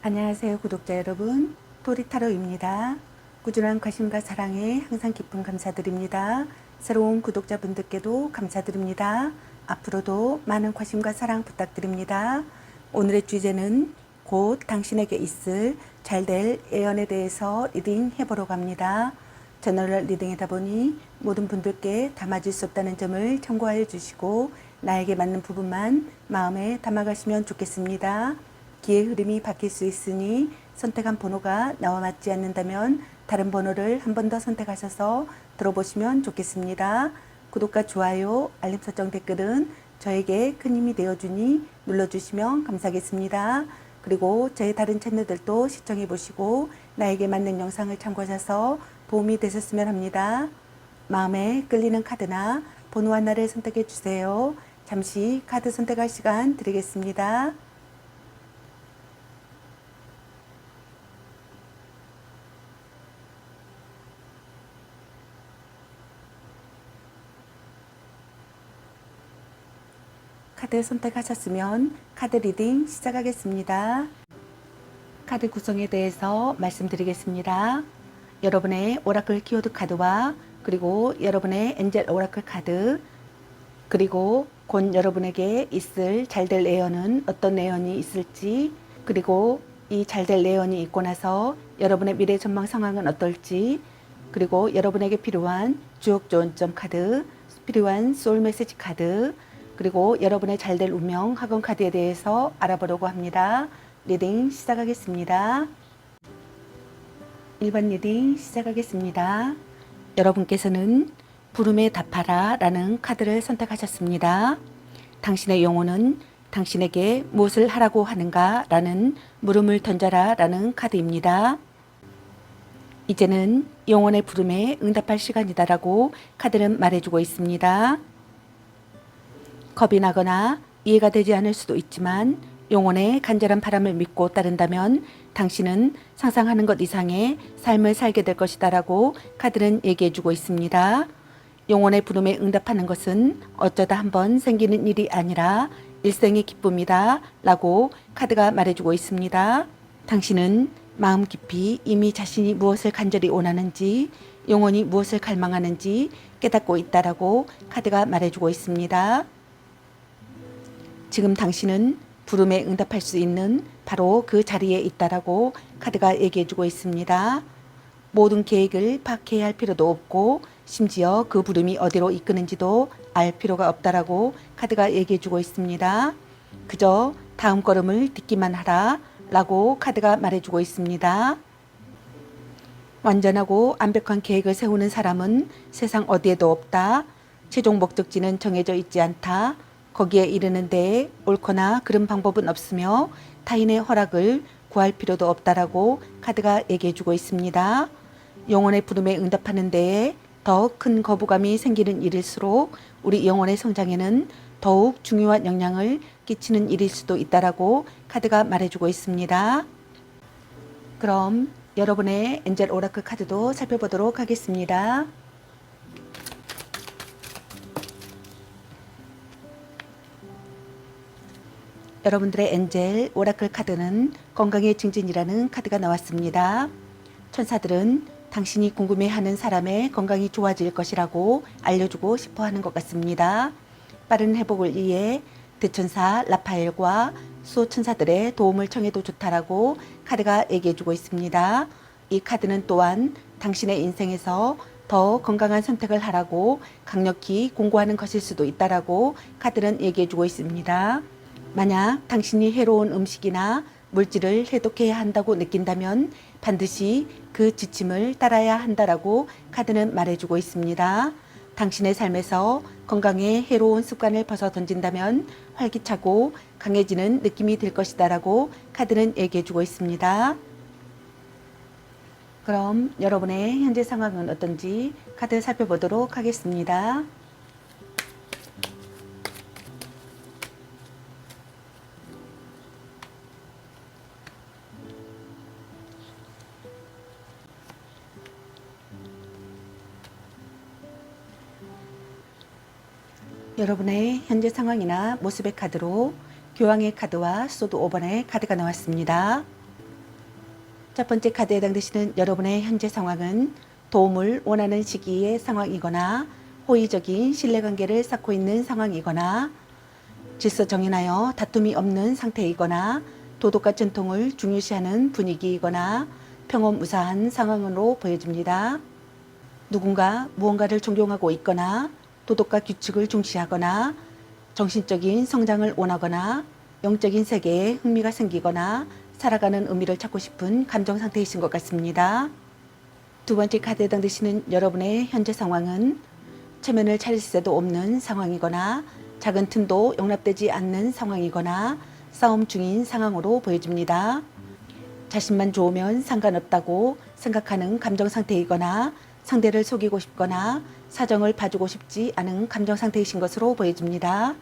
안녕하세요 구독자 여러분, 토리타로입니다. 꾸준한 관심과 사랑에 항상 깊은 감사드립니다. 새로운 구독자분들께도 감사드립니다. 앞으로도 많은 관심과 사랑 부탁드립니다. 오늘의 주제는 곧 당신에게 있을 잘될 예언에 대해서 리딩 해보려고 합니다. 저널 리딩이다 보니 모든 분들께 담아줄 수 없다는 점을 참고하여 주시고 나에게 맞는 부분만 마음에 담아가시면 좋겠습니다. 기의 흐름이 바뀔 수 있으니 선택한 번호가 나와 맞지 않는다면 다른 번호를 한 번 더 선택하셔서 들어보시면 좋겠습니다. 구독과 좋아요, 알림 설정, 댓글은 저에게 큰 힘이 되어주니 눌러주시면 감사하겠습니다. 그리고 저의 다른 채널들도 시청해 보시고 나에게 맞는 영상을 참고하셔서 도움이 되셨으면 합니다. 마음에 끌리는 카드나 번호 하나를 선택해 주세요. 잠시 카드 선택할 시간 드리겠습니다. 카드 선택하셨으면 카드 리딩 시작하겠습니다. 카드 구성에 대해서 말씀드리겠습니다. 여러분의 오라클 키워드 카드와 그리고 여러분의 엔젤 오라클 카드, 그리고 곧 여러분에게 있을 잘될 예언은 어떤 예언이 있을지, 그리고 이 잘될 예언이 있고 나서 여러분의 미래 전망 상황은 어떨지, 그리고 여러분에게 필요한 주옥 조언점 카드, 필요한 소울 메시지 카드, 그리고 여러분의 잘될 운명 학원 카드에 대해서 알아보려고 합니다. 리딩 시작하겠습니다. 1번 리딩 시작하겠습니다. 여러분께서는 부름에 답하라 라는 카드를 선택하셨습니다. 당신의 영혼은 당신에게 무엇을 하라고 하는가 라는 물음을 던져라 라는 카드입니다. 이제는 영혼의 부름에 응답할 시간이다 라고 카드는 말해주고 있습니다. 겁이 나거나 이해가 되지 않을 수도 있지만 영혼의 간절한 바람을 믿고 따른다면 당신은 상상하는 것 이상의 삶을 살게 될 것이다 라고 카드는 얘기해주고 있습니다. 영혼의 부름에 응답하는 것은 어쩌다 한번 생기는 일이 아니라 일생의 기쁨이다 라고 카드가 말해주고 있습니다. 당신은 마음 깊이 이미 자신이 무엇을 간절히 원하는지, 영혼이 무엇을 갈망하는지 깨닫고 있다라고 카드가 말해주고 있습니다. 지금 당신은 부름에 응답할 수 있는 바로 그 자리에 있다라고 카드가 얘기해주고 있습니다. 모든 계획을 파악해야 할 필요도 없고 심지어 그 부름이 어디로 이끄는지도 알 필요가 없다라고 카드가 얘기해주고 있습니다. 그저 다음 걸음을 딛기만 하라 라고 카드가 말해주고 있습니다. 완전하고 완벽한 계획을 세우는 사람은 세상 어디에도 없다. 최종 목적지는 정해져 있지 않다. 거기에 이르는 데에 옳거나 그른 방법은 없으며 타인의 허락을 구할 필요도 없다라고 카드가 얘기해주고 있습니다. 영혼의 부름에 응답하는 데에 더 큰 거부감이 생기는 일일수록 우리 영혼의 성장에는 더욱 중요한 영향을 끼치는 일일 수도 있다라고 카드가 말해주고 있습니다. 그럼 여러분의 엔젤 오라클 카드도 살펴보도록 하겠습니다. 여러분들의 엔젤 오라클 카드는 건강의 증진이라는 카드가 나왔습니다. 천사들은 당신이 궁금해하는 사람의 건강이 좋아질 것이라고 알려주고 싶어 하는 것 같습니다. 빠른 회복을 위해 대천사 라파엘과 수호천사들의 도움을 청해도 좋다라고 카드가 얘기해주고 있습니다. 이 카드는 또한 당신의 인생에서 더 건강한 선택을 하라고 강력히 공고하는 것일 수도 있다라고 카드는 얘기해주고 있습니다. 만약 당신이 해로운 음식이나 물질을 해독해야 한다고 느낀다면 반드시 그 지침을 따라야 한다라고 카드는 말해주고 있습니다. 당신의 삶에서 건강에 해로운 습관을 벗어 던진다면 활기차고 강해지는 느낌이 들 것이다 라고 카드는 얘기해주고 있습니다. 그럼 여러분의 현재 상황은 어떤지 카드 살펴보도록 하겠습니다. 여러분의 현재 상황이나 모습의 카드로 교황의 카드와 소드 5번의 카드가 나왔습니다. 첫 번째 카드에 해당되시는 여러분의 현재 상황은 도움을 원하는 시기의 상황이거나 호의적인 신뢰관계를 쌓고 있는 상황이거나 질서 정연하여 다툼이 없는 상태이거나 도덕과 전통을 중요시하는 분위기이거나 평온무사한 상황으로 보여집니다. 누군가 무언가를 존경하고 있거나 도덕과 규칙을 중시하거나 정신적인 성장을 원하거나 영적인 세계에 흥미가 생기거나 살아가는 의미를 찾고 싶은 감정 상태이신 것 같습니다. 두 번째 카드에 해당되시는 여러분의 현재 상황은 체면을 차릴 새도 없는 상황이거나 작은 틈도 용납되지 않는 상황이거나 싸움 중인 상황으로 보여집니다. 자신만 좋으면 상관없다고 생각하는 감정 상태이거나 상대를 속이고 싶거나 사정을 봐주고 싶지 않은 감정 상태이신 것으로 보여집니다.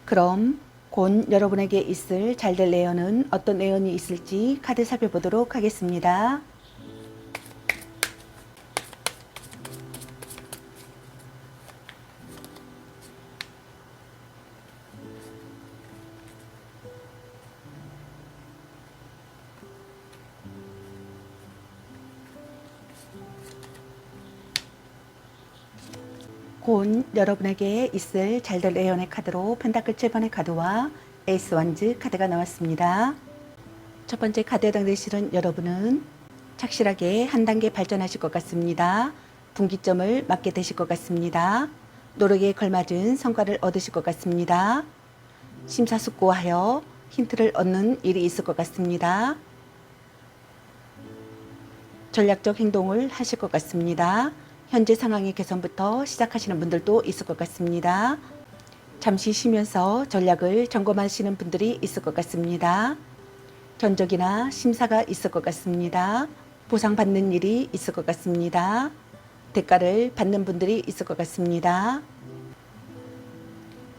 그럼 곧 여러분에게 있을 잘될 내연은 어떤 내연이 있을지 카드 살펴보도록 하겠습니다. 곧 여러분에게 있을 잘될 내연의 카드로 펜타클 7번의 카드와 에이스 완즈 카드가 나왔습니다. 첫 번째 카드에 해당되시는 여러분은 착실하게 한 단계 발전하실 것 같습니다. 분기점을 맞게 되실 것 같습니다. 노력에 걸맞은 성과를 얻으실 것 같습니다. 심사숙고하여 힌트를 얻는 일이 있을 것 같습니다. 전략적 행동을 하실 것 같습니다. 현재 상황의 개선부터 시작하시는 분들도 있을 것 같습니다. 잠시 쉬면서 전략을 점검하시는 분들이 있을 것 같습니다. 견적이나 심사가 있을 것 같습니다. 보상받는 일이 있을 것 같습니다. 대가를 받는 분들이 있을 것 같습니다.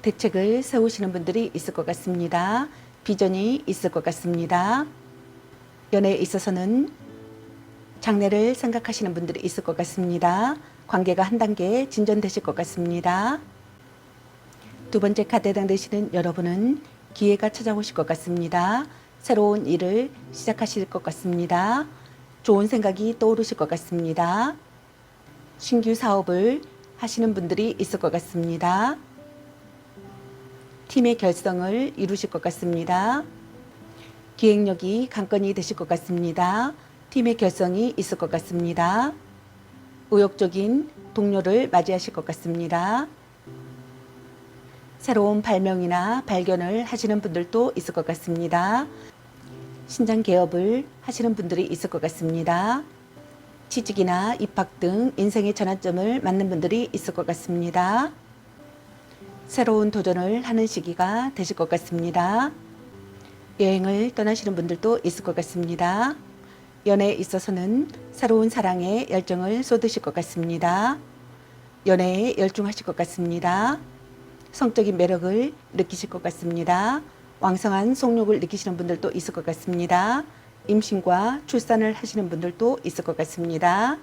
대책을 세우시는 분들이 있을 것 같습니다. 비전이 있을 것 같습니다. 연애에 있어서는 장래를 생각하시는 분들이 있을 것 같습니다. 관계가 한 단계 진전되실 것 같습니다. 두 번째 카드에 해당되시는 여러분은 기회가 찾아오실 것 같습니다. 새로운 일을 시작하실 것 같습니다. 좋은 생각이 떠오르실 것 같습니다. 신규 사업을 하시는 분들이 있을 것 같습니다. 팀의 결성을 이루실 것 같습니다. 기획력이 관건이 되실 것 같습니다. 팀의 결성이 있을 것 같습니다. 의욕적인 동료를 맞이하실 것 같습니다. 새로운 발명이나 발견을 하시는 분들도 있을 것 같습니다. 신장 개업을 하시는 분들이 있을 것 같습니다. 취직이나 입학 등 인생의 전환점을 맞는 분들이 있을 것 같습니다. 새로운 도전을 하는 시기가 되실 것 같습니다. 여행을 떠나시는 분들도 있을 것 같습니다. 연애에 있어서는 새로운 사랑에 열정을 쏟으실 것 같습니다. 연애에 열중하실 것 같습니다. 성적인 매력을 느끼실 것 같습니다. 왕성한 속욕을 느끼시는 분들도 있을 것 같습니다. 임신과 출산을 하시는 분들도 있을 것 같습니다.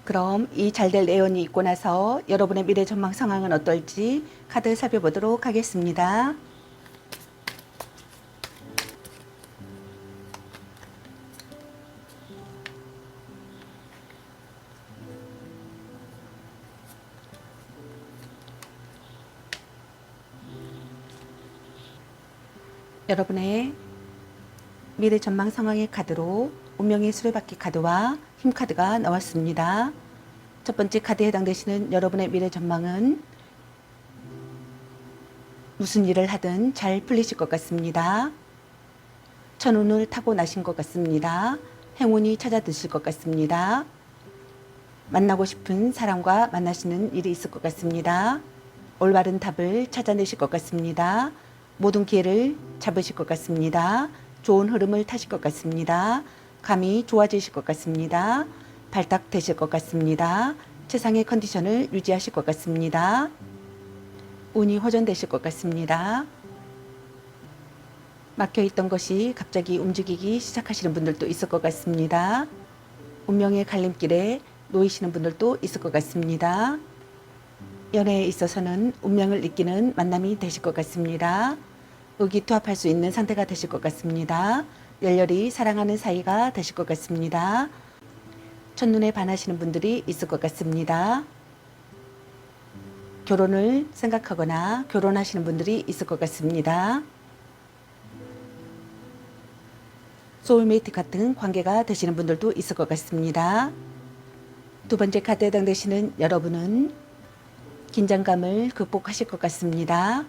그럼 이 잘될 내연이 있고 나서 여러분의 미래 전망 상황은 어떨지 카드 살펴보도록 하겠습니다. 여러분의 미래 전망 상황의 카드로 운명의 수레바퀴 카드와 힘 카드가 나왔습니다. 첫 번째 카드에 해당되시는 여러분의 미래 전망은 무슨 일을 하든 잘 풀리실 것 같습니다. 천운을 타고 나신 것 같습니다. 행운이 찾아드실 것 같습니다. 만나고 싶은 사람과 만나시는 일이 있을 것 같습니다. 올바른 답을 찾아내실 것 같습니다. 모든 기회를 잡으실 것 같습니다. 좋은 흐름을 타실 것 같습니다. 감이 좋아지실 것 같습니다. 발탁되실 것 같습니다. 최상의 컨디션을 유지하실 것 같습니다. 운이 호전되실 것 같습니다. 막혀있던 것이 갑자기 움직이기 시작하시는 분들도 있을 것 같습니다. 운명의 갈림길에 놓이시는 분들도 있을 것 같습니다. 연애에 있어서는 운명을 이끄는 만남이 되실 것 같습니다. 의기투합할 수 있는 상태가 되실 것 같습니다. 열렬히 사랑하는 사이가 되실 것 같습니다. 첫눈에 반하시는 분들이 있을 것 같습니다. 결혼을 생각하거나 결혼하시는 분들이 있을 것 같습니다. 소울메이트 같은 관계가 되시는 분들도 있을 것 같습니다. 두 번째 카드에 해당되시는 여러분은 긴장감을 극복하실 것 같습니다.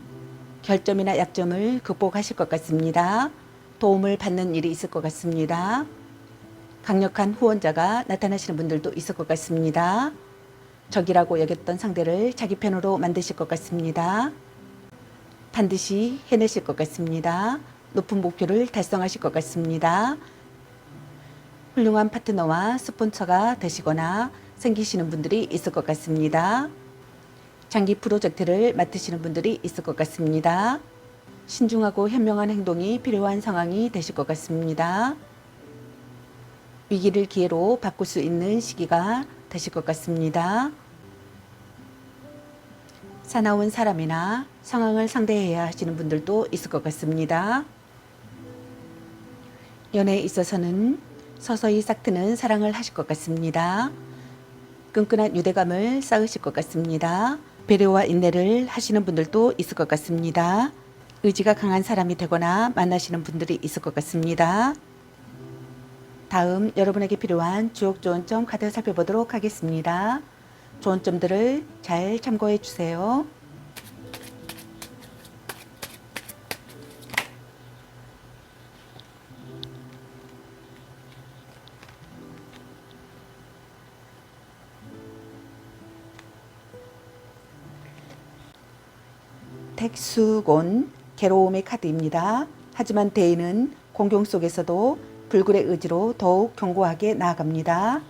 결점이나 약점을 극복하실 것 같습니다. 도움을 받는 일이 있을 것 같습니다. 강력한 후원자가 나타나시는 분들도 있을 것 같습니다. 적이라고 여겼던 상대를 자기 편으로 만드실 것 같습니다. 반드시 해내실 것 같습니다. 높은 목표를 달성하실 것 같습니다. 훌륭한 파트너와 스폰서가 되시거나 생기시는 분들이 있을 것 같습니다. 장기 프로젝트를 맡으시는 분들이 있을 것 같습니다. 신중하고 현명한 행동이 필요한 상황이 되실 것 같습니다. 위기를 기회로 바꿀 수 있는 시기가 되실 것 같습니다. 사나운 사람이나 상황을 상대해야 하시는 분들도 있을 것 같습니다. 연애에 있어서는 서서히 싹트는 사랑을 하실 것 같습니다. 끈끈한 유대감을 쌓으실 것 같습니다. 배려와 인내를 하시는 분들도 있을 것 같습니다. 의지가 강한 사람이 되거나 만나시는 분들이 있을 것 같습니다. 다음 여러분에게 필요한 주옥 좋은 점 카드 살펴보도록 하겠습니다. 좋은 점들을 잘 참고해 주세요. 택수곤 괴로움의 카드입니다. 하지만 대인은 공경 속에서도 불굴의 의지로 더욱 견고하게 나아갑니다.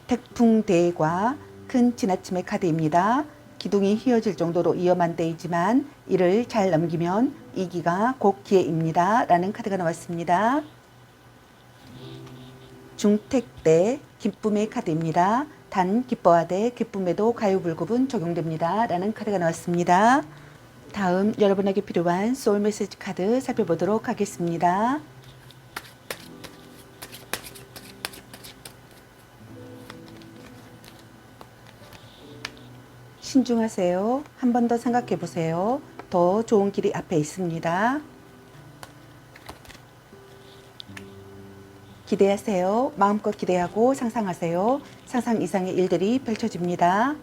태풍대과 큰 지나침의 카드입니다. 기둥이 휘어질 정도로 위험한 때이지만 이를 잘 넘기면 이기가 곧 기회입니다. 라는 카드가 나왔습니다. 중택대 기쁨의 카드입니다. 단 기뻐하되 기쁨에도 가유불급은 적용됩니다. 라는 카드가 나왔습니다. 다음 여러분에게 필요한 소울 메시지 카드 살펴보도록 하겠습니다. 신중하세요. 한 번 더 생각해 보세요. 더 좋은 길이 앞에 있습니다. 기대하세요. 마음껏 기대하고 상상하세요. 상상 이상의 일들이 펼쳐집니다.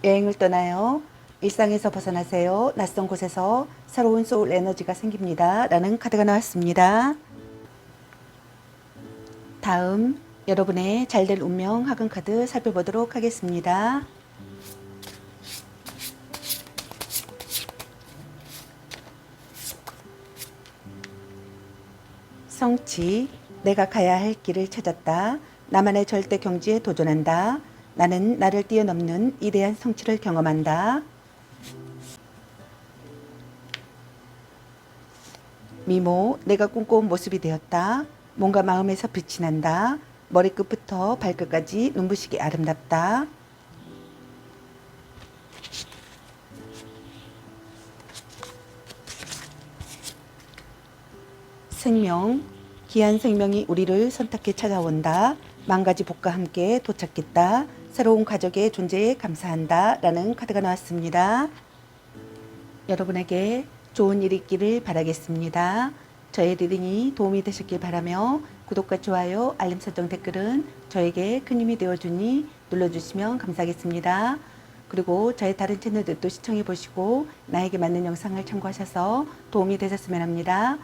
여행을 떠나요. 일상에서 벗어나세요. 낯선 곳에서 새로운 소울 에너지가 생깁니다. 라는 카드가 나왔습니다. 다음 여러분의 잘될 운명 학은 카드 살펴보도록 하겠습니다. 성취, 내가 가야 할 길을 찾았다. 나만의 절대 경지에 도전한다. 나는 나를 뛰어넘는 위대한 성취를 경험한다. 미모, 내가 꿈꿔온 모습이 되었다. 뭔가 마음에서 빛이 난다. 머리끝부터 발끝까지 눈부시게 아름답다. 생명, 귀한 생명이 우리를 선택해 찾아온다. 만가지 복과 함께 도착했다. 새로운 가족의 존재에 감사한다. 라는 카드가 나왔습니다. 여러분에게 좋은 일이 있기를 바라겠습니다. 저의 리딩이 도움이 되셨길 바라며 구독과 좋아요, 알림 설정, 댓글은 저에게 큰 힘이 되어주니 눌러주시면 감사하겠습니다. 그리고 저의 다른 채널들도 시청해 보시고 나에게 맞는 영상을 참고하셔서 도움이 되셨으면 합니다.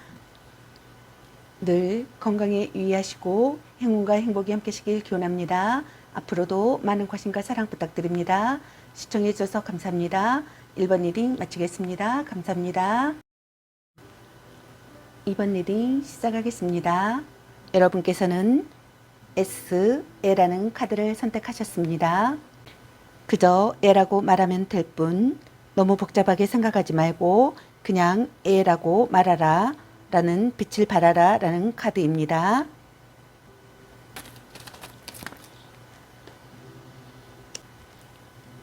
늘 건강에 유의하시고 행운과 행복이 함께시길 기원합니다. 앞으로도 많은 관심과 사랑 부탁드립니다. 시청해 주셔서 감사합니다. 1번 리딩 마치겠습니다. 감사합니다. 2번 리딩 시작하겠습니다. 여러분께서는 S애라는 카드를 선택하셨습니다. 그저 애라고 말하면 될 뿐 너무 복잡하게 생각하지 말고 그냥 애라고 말하라 라는 빛을 발하라 라는 카드입니다.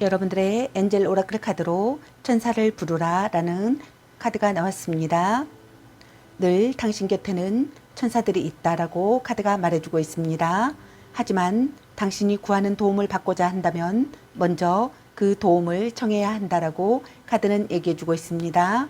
여러분들의 엔젤 오라클 카드로 천사를 부르라 라는 카드가 나왔습니다. 늘 당신 곁에는 천사들이 있다라고 카드가 말해주고 있습니다. 하지만 당신이 구하는 도움을 받고자 한다면 먼저 그 도움을 청해야 한다라고 카드는 얘기해주고 있습니다.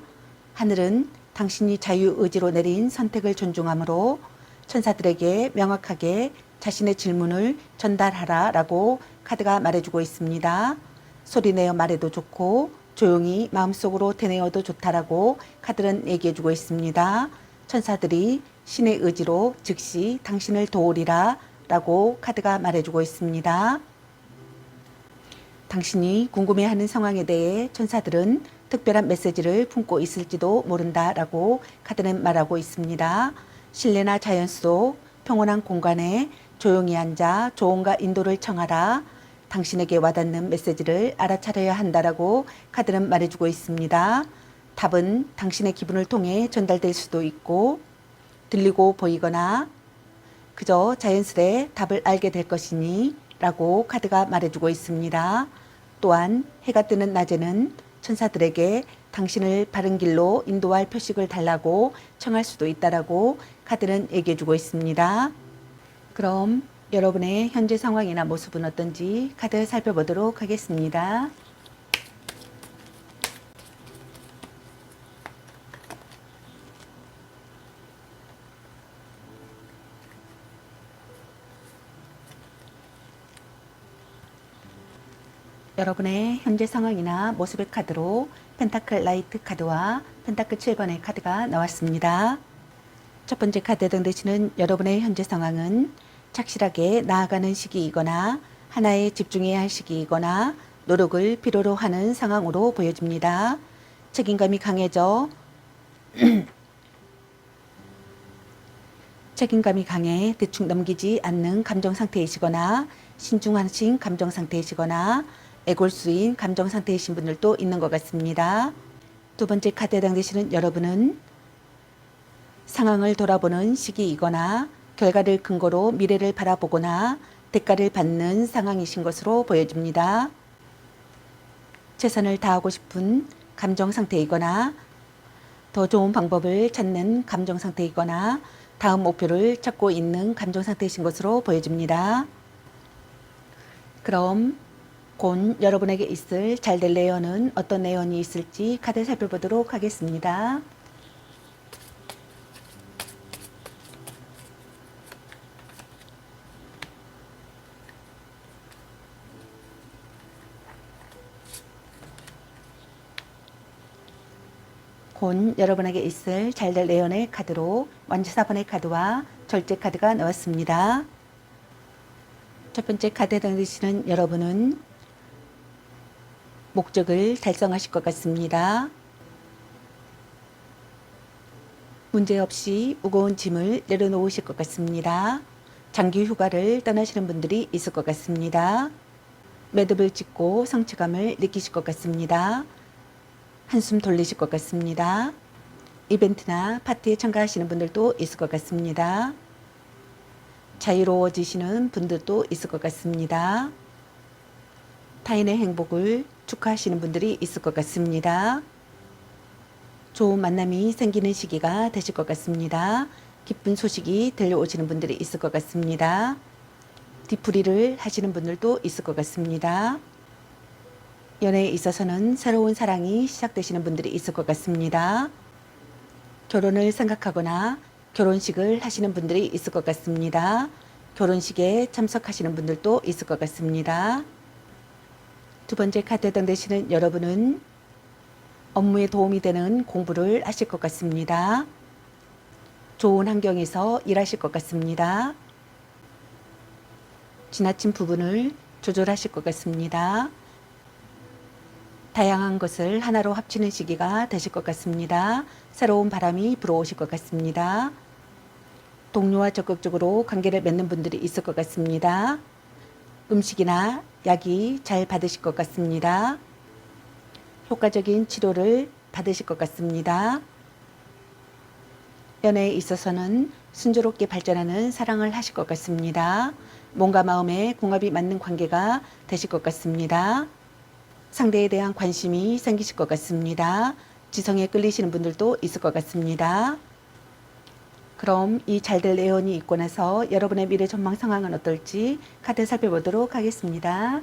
하늘은 당신이 자유의지로 내린 선택을 존중하므로 천사들에게 명확하게 자신의 질문을 전달하라라고 카드가 말해주고 있습니다. 소리내어 말해도 좋고 조용히 마음속으로 되뇌어도 좋다라고 카드는 얘기해주고 있습니다. 천사들이 신의 의지로 즉시 당신을 도우리라 라고 카드가 말해주고 있습니다. 당신이 궁금해하는 상황에 대해 천사들은 특별한 메시지를 품고 있을지도 모른다라고 카드는 말하고 있습니다. 실내나 자연 속 평온한 공간에 조용히 앉아 조언과 인도를 청하라. 당신에게 와닿는 메시지를 알아차려야 한다라고 카드는 말해주고 있습니다. 답은 당신의 기분을 통해 전달될 수도 있고 들리고 보이거나 그저 자연스레 답을 알게 될 것이니 라고 카드가 말해주고 있습니다. 또한 해가 뜨는 낮에는 천사들에게 당신을 바른 길로 인도할 표식을 달라고 청할 수도 있다라고 카드는 얘기해주고 있습니다. 그럼 여러분의 현재 상황이나 모습은 어떤지 카드 살펴보도록 하겠습니다. 여러분의 현재 상황이나 모습의 카드로 펜타클 라이트 카드와 펜타클 7번의 카드가 나왔습니다. 첫 번째 카드에 해당되시는 여러분의 현재 상황은 착실하게 나아가는 시기이거나 하나에 집중해야 할 시기이거나 노력을 필요로 하는 상황으로 보여집니다. 책임감이 강해져 책임감이 강해 대충 넘기지 않는 감정 상태이시거나 신중하신 감정 상태이시거나 애골수인 감정 상태이신 분들도 있는 것 같습니다. 두 번째 카드에 해당되시는 여러분은 상황을 돌아보는 시기이거나 결과를 근거로 미래를 바라보거나 대가를 받는 상황이신 것으로 보여집니다. 최선을 다하고 싶은 감정 상태이거나 더 좋은 방법을 찾는 감정 상태이거나 다음 목표를 찾고 있는 감정 상태이신 것으로 보여집니다. 그럼 곧 여러분에게 있을 잘될 내연은 어떤 내연이 있을지 카드 살펴보도록 하겠습니다. 곧 여러분에게 있을 잘될 내연의 카드로 완주 4번의 카드와 절제 카드가 나왔습니다. 첫 번째 카드에 해당되시는 여러분은 목적을 달성하실 것 같습니다. 문제없이 무거운 짐을 내려놓으실 것 같습니다. 장기 휴가를 떠나시는 분들이 있을 것 같습니다. 매듭을 짓고 성취감을 느끼실 것 같습니다. 한숨 돌리실 것 같습니다. 이벤트나 파티에 참가하시는 분들도 있을 것 같습니다. 자유로워지시는 분들도 있을 것 같습니다. 타인의 행복을 축하하시는 분들이 있을 것 같습니다. 좋은 만남이 생기는 시기가 되실 것 같습니다. 기쁜 소식이 들려오시는 분들이 있을 것 같습니다. 뒤풀이를 하시는 분들도 있을 것 같습니다. 연애에 있어서는 새로운 사랑이 시작되시는 분들이 있을 것 같습니다. 결혼을 생각하거나 결혼식을 하시는 분들이 있을 것 같습니다. 결혼식에 참석하시는 분들도 있을 것 같습니다. 두 번째 카드에 해당되시는 여러분은 업무에 도움이 되는 공부를 하실 것 같습니다. 좋은 환경에서 일하실 것 같습니다. 지나친 부분을 조절하실 것 같습니다. 다양한 것을 하나로 합치는 시기가 되실 것 같습니다. 새로운 바람이 불어오실 것 같습니다. 동료와 적극적으로 관계를 맺는 분들이 있을 것 같습니다. 음식이나 약이 잘 받으실 것 같습니다. 효과적인 치료를 받으실 것 같습니다. 연애에 있어서는 순조롭게 발전하는 사랑을 하실 것 같습니다. 몸과 마음의 궁합이 맞는 관계가 되실 것 같습니다. 상대에 대한 관심이 생기실 것 같습니다. 지성에 끌리시는 분들도 있을 것 같습니다. 그럼 이 잘될 예언이 있고 나서 여러분의 미래 전망 상황은 어떨지 카드 살펴보도록 하겠습니다.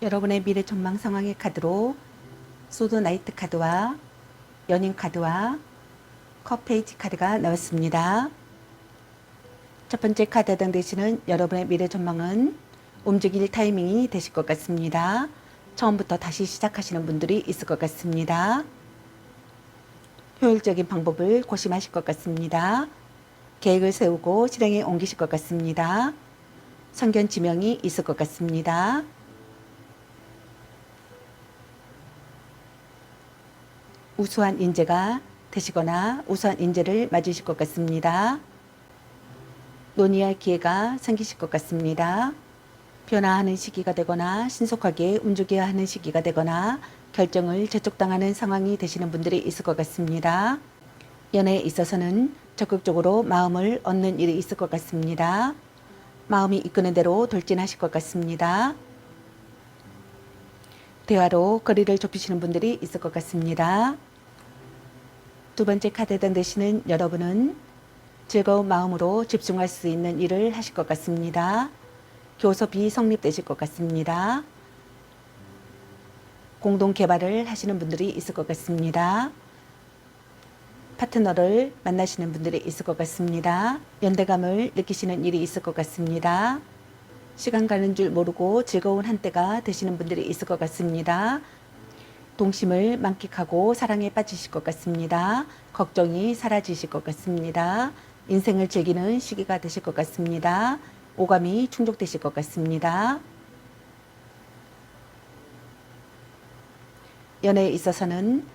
여러분의 미래 전망 상황의 카드로 소드 나이트 카드와 연인 카드와 컵페이지 카드가 나왔습니다. 첫 번째 카드 해당되시는 여러분의 미래 전망은 움직일 타이밍이 되실 것 같습니다. 처음부터 다시 시작하시는 분들이 있을 것 같습니다. 효율적인 방법을 고심하실 것 같습니다. 계획을 세우고 실행에 옮기실 것 같습니다. 선견 지명이 있을 것 같습니다. 우수한 인재가 되시거나 우수한 인재를 맞으실 것 같습니다. 논의할 기회가 생기실 것 같습니다. 변화하는 시기가 되거나 신속하게 움직여야 하는 시기가 되거나 결정을 재촉당하는 상황이 되시는 분들이 있을 것 같습니다. 연애에 있어서는 적극적으로 마음을 얻는 일이 있을 것 같습니다. 마음이 이끄는 대로 돌진하실 것 같습니다. 대화로 거리를 좁히시는 분들이 있을 것 같습니다. 두 번째 카드에 해당되시는 여러분은 즐거운 마음으로 집중할 수 있는 일을 하실 것 같습니다. 교섭이 성립되실 것 같습니다. 공동 개발을 하시는 분들이 있을 것 같습니다. 파트너를 만나시는 분들이 있을 것 같습니다. 연대감을 느끼시는 일이 있을 것 같습니다. 시간 가는 줄 모르고 즐거운 한때가 되시는 분들이 있을 것 같습니다. 동심을 만끽하고 사랑에 빠지실 것 같습니다. 걱정이 사라지실 것 같습니다. 인생을 즐기는 시기가 되실 것 같습니다. 오감이 충족되실 것 같습니다. 연애에 있어서는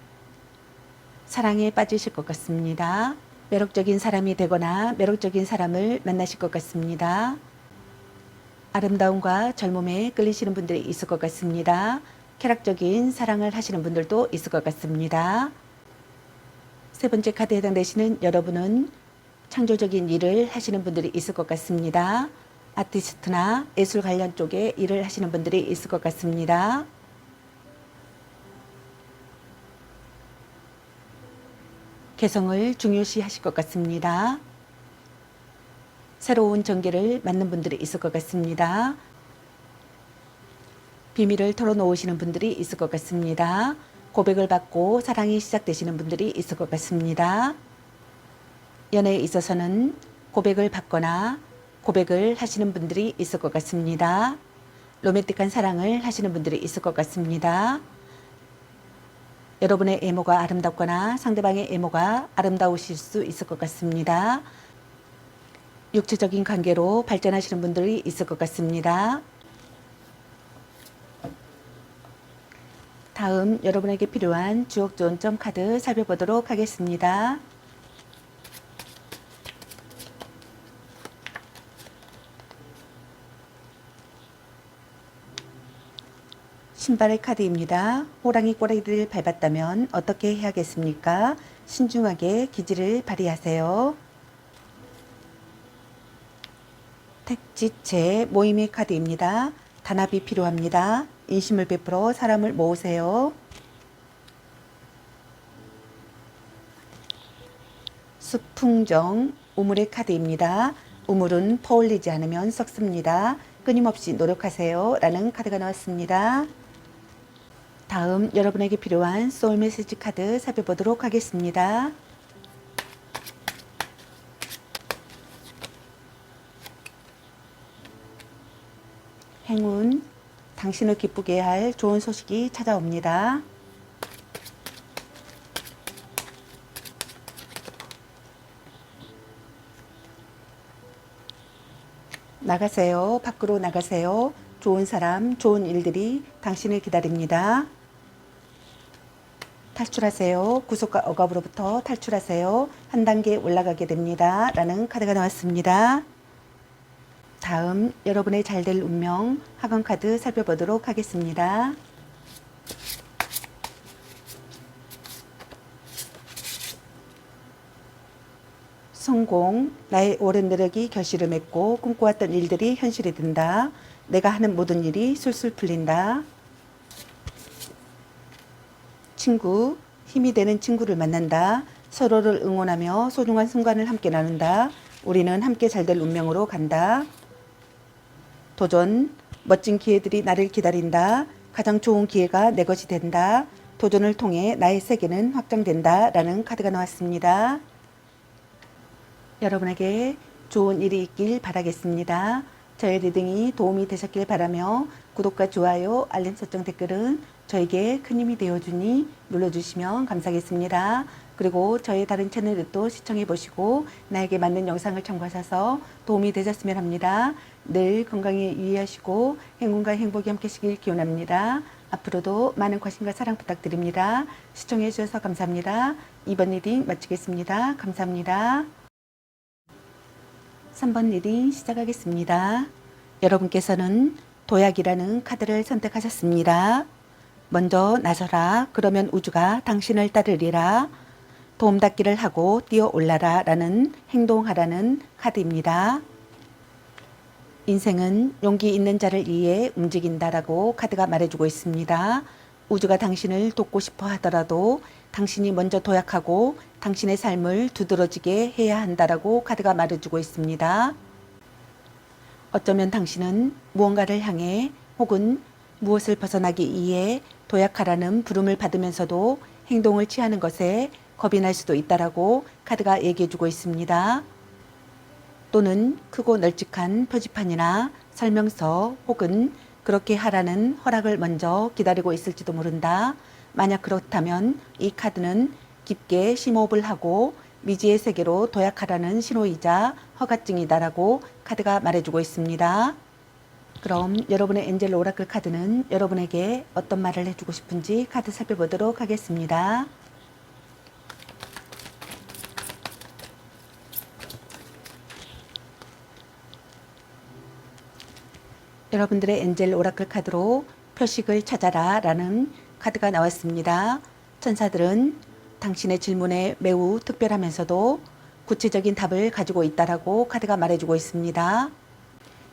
사랑에 빠지실 것 같습니다. 매력적인 사람이 되거나 매력적인 사람을 만나실 것 같습니다. 아름다움과 젊음에 끌리시는 분들이 있을 것 같습니다. 쾌락적인 사랑을 하시는 분들도 있을 것 같습니다. 세 번째 카드에 해당되시는 여러분은 창조적인 일을 하시는 분들이 있을 것 같습니다. 아티스트나 예술 관련 쪽에 일을 하시는 분들이 있을 것 같습니다. 개성을 중요시 하실 것 같습니다. 새로운 전개를 맡는 분들이 있을 것 같습니다. 비밀을 털어놓으시는 분들이 있을 것 같습니다. 고백을 받고 사랑이 시작되시는 분들이 있을 것 같습니다. 연애에 있어서는 고백을 받거나 고백을 하시는 분들이 있을 것 같습니다. 로맨틱한 사랑을 하시는 분들이 있을 것 같습니다. 여러분의 외모가 아름답거나 상대방의 외모가 아름다우실 수 있을 것 같습니다. 육체적인 관계로 발전하시는 분들이 있을 것 같습니다. 다음 여러분에게 필요한 주옥 좋은 점 카드 살펴보도록 하겠습니다. 신발의 카드입니다. 호랑이 꼬리를 밟았다면 어떻게 해야겠습니까? 신중하게 기지를 발휘하세요. 택지체 모임의 카드입니다. 단합이 필요합니다. 인심을 베풀어 사람을 모으세요. 수풍정 우물의 카드입니다. 우물은 퍼올리지 않으면 썩습니다. 끊임없이 노력하세요. 라는 카드가 나왔습니다. 다음 여러분에게 필요한 소울 메시지 카드 살펴보도록 하겠습니다. 행운, 당신을 기쁘게 할 좋은 소식이 찾아옵니다. 나가세요. 밖으로 나가세요. 좋은 사람, 좋은 일들이 당신을 기다립니다. 탈출하세요. 구속과 억압으로부터 탈출하세요. 한 단계 올라가게 됩니다. 라는 카드가 나왔습니다. 다음 여러분의 잘될 운명 학원 카드 살펴보도록 하겠습니다. 성공, 나의 오랜 노력이 결실을 맺고 꿈꿔왔던 일들이 현실이 된다. 내가 하는 모든 일이 술술 풀린다. 친구, 힘이 되는 친구를 만난다. 서로를 응원하며 소중한 순간을 함께 나눈다. 우리는 함께 잘될 운명으로 간다. 도전, 멋진 기회들이 나를 기다린다. 가장 좋은 기회가 내 것이 된다. 도전을 통해 나의 세계는 확장된다. 라는 카드가 나왔습니다. 여러분에게 좋은 일이 있길 바라겠습니다. 저의 리딩이 도움이 되셨길 바라며 구독과 좋아요, 알림 설정, 댓글은 저에게 큰 힘이 되어주니 눌러주시면 감사하겠습니다. 그리고 저의 다른 채널도 시청해 보시고 나에게 맞는 영상을 참고하셔서 도움이 되셨으면 합니다. 늘 건강에 유의하시고 행운과 행복이 함께시길 기원합니다. 앞으로도 많은 관심과 사랑 부탁드립니다. 시청해 주셔서 감사합니다. 이번 리딩 마치겠습니다. 감사합니다. 3번 리딩 시작하겠습니다. 여러분께서는 도약이라는 카드를 선택하셨습니다. 먼저 나서라. 그러면 우주가 당신을 따르리라. 도움닫기를 하고 뛰어올라라 라는 행동하라는 카드입니다. 인생은 용기 있는 자를 위해 움직인다라고 카드가 말해주고 있습니다. 우주가 당신을 돕고 싶어 하더라도 당신이 먼저 도약하고 당신의 삶을 두드러지게 해야 한다라고 카드가 말해주고 있습니다. 어쩌면 당신은 무언가를 향해 혹은 무엇을 벗어나기 위해 도약하라는 부름을 받으면서도 행동을 취하는 것에 겁이 날 수도 있다라고 카드가 얘기해주고 있습니다. 또는 크고 널찍한 표지판이나 설명서 혹은 그렇게 하라는 허락을 먼저 기다리고 있을지도 모른다. 만약 그렇다면 이 카드는 깊게 심호흡을 하고 미지의 세계로 도약하라는 신호이자 허가증이다라고 카드가 말해주고 있습니다. 그럼 여러분의 엔젤 오라클 카드는 여러분에게 어떤 말을 해주고 싶은지 카드 살펴보도록 하겠습니다. 여러분들의 엔젤 오라클 카드로 표식을 찾아라 라는 카드가 나왔습니다. 천사들은 당신의 질문에 매우 특별하면서도 구체적인 답을 가지고 있다라고 카드가 말해주고 있습니다.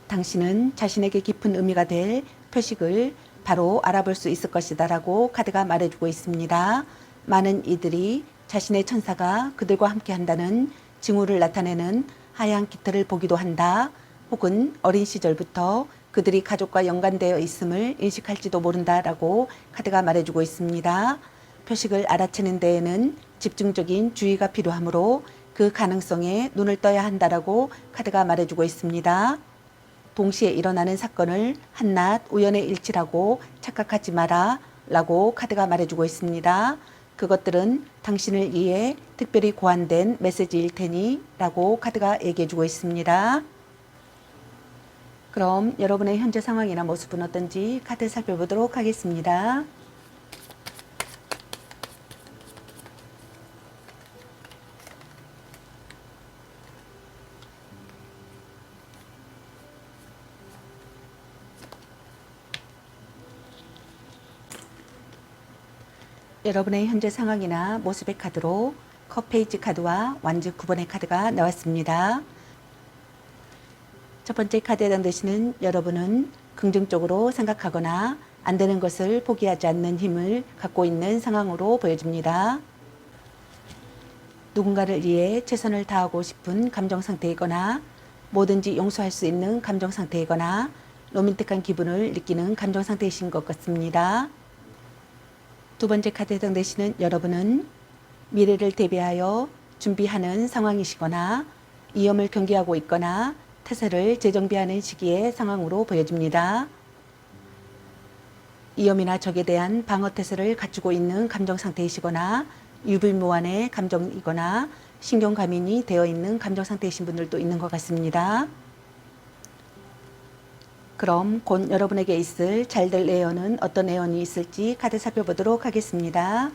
당신은 자신에게 깊은 의미가 될 표식을 바로 알아볼 수 있을 것이다 라고 카드가 말해주고 있습니다. 많은 이들이 자신의 천사가 그들과 함께 한다는 징후를 나타내는 하얀 깃털을 보기도 한다. 혹은 어린 시절부터 그들이 가족과 연관되어 있음을 인식할지도 모른다라고 카드가 말해주고 있습니다. 표식을 알아채는 데에는 집중적인 주의가 필요하므로 그 가능성에 눈을 떠야 한다라고 카드가 말해주고 있습니다. 동시에 일어나는 사건을 한낱 우연의 일치라고 착각하지 마라 라고 카드가 말해주고 있습니다. 그것들은 당신을 위해 특별히 고안된 메시지일 테니 라고 카드가 얘기해주고 있습니다. 그럼 여러분의 현재 상황이나 모습은 어떤지 카드 살펴보도록 하겠습니다. 여러분의 현재 상황이나 모습의 카드로 컵페이지 카드와 완즈 9번의 카드가 나왔습니다. 첫 번째 카드에 해당되시는 여러분은 긍정적으로 생각하거나 안 되는 것을 포기하지 않는 힘을 갖고 있는 상황으로 보여집니다. 누군가를 위해 최선을 다하고 싶은 감정 상태이거나 뭐든지 용서할 수 있는 감정 상태이거나 로맨틱한 기분을 느끼는 감정 상태이신 것 같습니다. 두 번째 카드에 해당되시는 여러분은 미래를 대비하여 준비하는 상황이시거나 위험을 경계하고 있거나 태세를 재정비하는 시기의 상황으로 보여집니다. 위험이나 적에 대한 방어 태세를 갖추고 있는 감정 상태이시거나 유불무한의 감정이거나 신경과민이 되어 있는 감정 상태이신 분들도 있는 것 같습니다. 그럼 곧 여러분에게 있을 잘될 애언은 어떤 애언이 있을지 카드 살펴보도록 하겠습니다.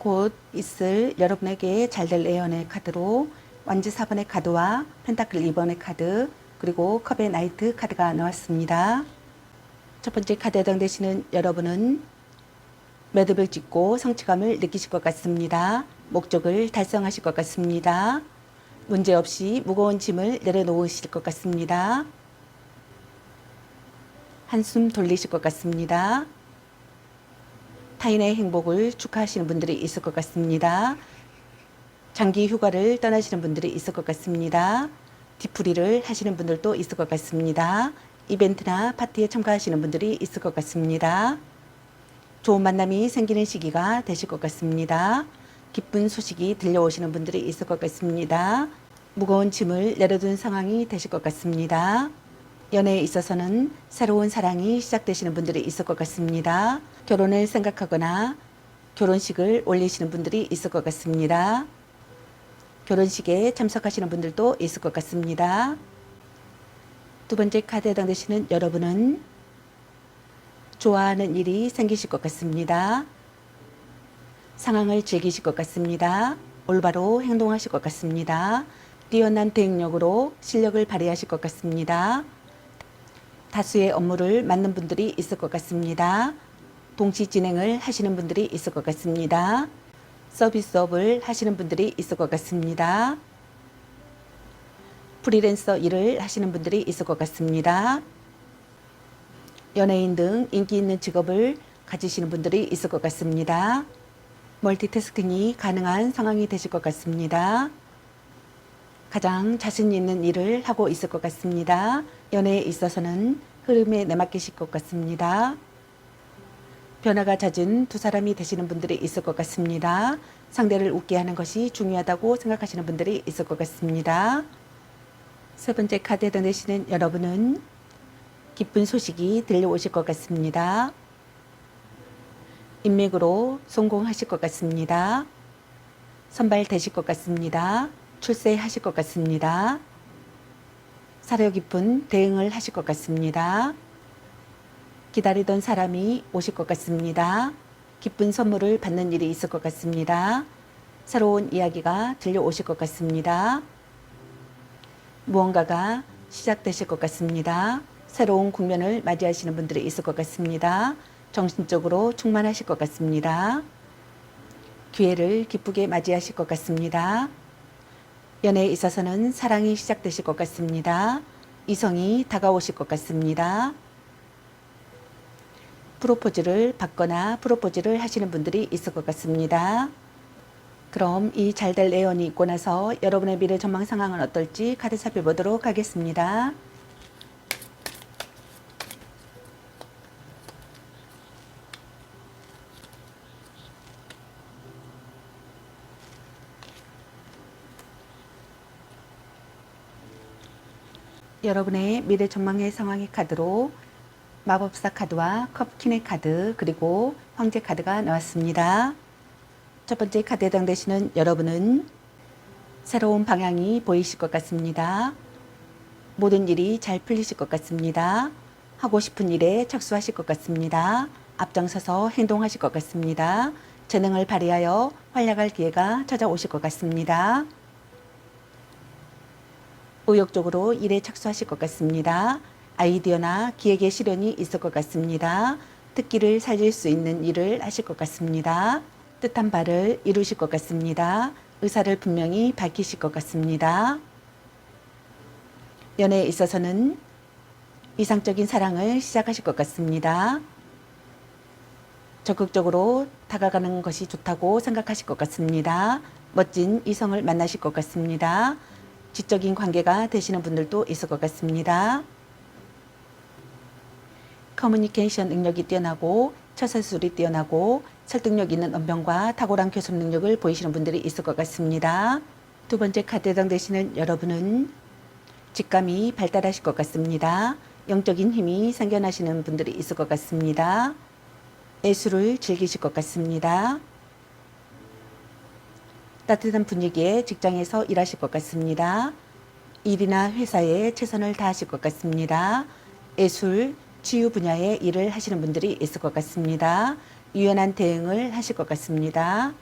곧 있을 여러분에게 잘 될 애연의 카드로 완지 4번의 카드와 펜타클 2번의 카드, 그리고 컵의 나이트 카드가 나왔습니다. 첫 번째 카드에 해당되시는 여러분은 매듭을 짓고 성취감을 느끼실 것 같습니다. 목적을 달성하실 것 같습니다. 문제없이 무거운 짐을 내려놓으실 것 같습니다. 한숨 돌리실 것 같습니다. 타인의 행복을 축하하시는 분들이 있을 것 같습니다. 장기 휴가를 떠나시는 분들이 있을 것 같습니다. 뒤풀이를 하시는 분들도 있을 것 같습니다. 이벤트나 파티에 참가하시는 분들이 있을 것 같습니다. 좋은 만남이 생기는 시기가 되실 것 같습니다. 기쁜 소식이 들려오시는 분들이 있을 것 같습니다. 무거운 짐을 내려둔 상황이 되실 것 같습니다. 연애에 있어서는 새로운 사랑이 시작되시는 분들이 있을 것 같습니다. 결혼을 생각하거나 결혼식을 올리시는 분들이 있을 것 같습니다. 결혼식에 참석하시는 분들도 있을 것 같습니다. 두 번째 카드에 해당되시는 여러분은 좋아하는 일이 생기실 것 같습니다. 상황을 즐기실 것 같습니다. 올바로 행동하실 것 같습니다. 뛰어난 대응력으로 실력을 발휘하실 것 같습니다. 다수의 업무를 맡는 분들이 있을 것 같습니다. 동시 진행을 하시는 분들이 있을 것 같습니다. 서비스업을 하시는 분들이 있을 것 같습니다. 프리랜서 일을 하시는 분들이 있을 것 같습니다. 연예인 등 인기 있는 직업을 가지시는 분들이 있을 것 같습니다. 멀티태스킹이 가능한 상황이 되실 것 같습니다. 가장 자신 있는 일을 하고 있을 것 같습니다. 연애에 있어서는 흐름에 내맡기실 것 같습니다. 변화가 잦은 두 사람이 되시는 분들이 있을 것 같습니다. 상대를 웃게 하는 것이 중요하다고 생각하시는 분들이 있을 것 같습니다. 세 번째 카드에 해당되시는 여러분은 기쁜 소식이 들려오실 것 같습니다. 인맥으로 성공하실 것 같습니다. 선발되실 것 같습니다. 출세하실 것 같습니다. 사려 깊은 대응을 하실 것 같습니다. 기다리던 사람이 오실 것 같습니다. 기쁜 선물을 받는 일이 있을 것 같습니다. 새로운 이야기가 들려오실 것 같습니다. 무언가가 시작되실 것 같습니다. 새로운 국면을 맞이하시는 분들이 있을 것 같습니다. 정신적으로 충만하실 것 같습니다. 기회를 기쁘게 맞이하실 것 같습니다. 연애에 있어서는 사랑이 시작되실 것 같습니다. 이성이 다가오실 것 같습니다. 프로포즈를 받거나 프로포즈를 하시는 분들이 있을 것 같습니다. 그럼 이 잘될 애연이 있고 나서 여러분의 미래 전망 상황은 어떨지 카드 살펴보도록 하겠습니다. 여러분의 미래 전망의 상황의 카드로 마법사 카드와 컵킨의 카드, 그리고 황제 카드가 나왔습니다. 첫 번째 카드에 해당되시는 여러분은 새로운 방향이 보이실 것 같습니다. 모든 일이 잘 풀리실 것 같습니다. 하고 싶은 일에 착수하실 것 같습니다. 앞장서서 행동하실 것 같습니다. 재능을 발휘하여 활약할 기회가 찾아오실 것 같습니다. 의욕적으로 일에 착수하실 것 같습니다. 아이디어나 기획의 실현이 있을 것 같습니다. 특기를 살릴 수 있는 일을 하실 것 같습니다. 뜻한 바를 이루실 것 같습니다. 의사를 분명히 밝히실 것 같습니다. 연애에 있어서는 이상적인 사랑을 시작하실 것 같습니다. 적극적으로 다가가는 것이 좋다고 생각하실 것 같습니다. 멋진 이성을 만나실 것 같습니다. 지적인 관계가 되시는 분들도 있을 것 같습니다. 커뮤니케이션 능력이 뛰어나고 처세술이 뛰어나고 설득력 있는 언변과 탁월한 교섭 능력을 보이시는 분들이 있을 것 같습니다. 두 번째 카드에 해당되시는 여러분은 직감이 발달하실 것 같습니다. 영적인 힘이 생겨나시는 분들이 있을 것 같습니다. 예술을 즐기실 것 같습니다. 따뜻한 분위기의 직장에서 일하실 것 같습니다. 일이나 회사에 최선을 다하실 것 같습니다. 예술, 치유 분야의 일을 하시는 분들이 있을 것 같습니다. 유연한 대응을 하실 것 같습니다.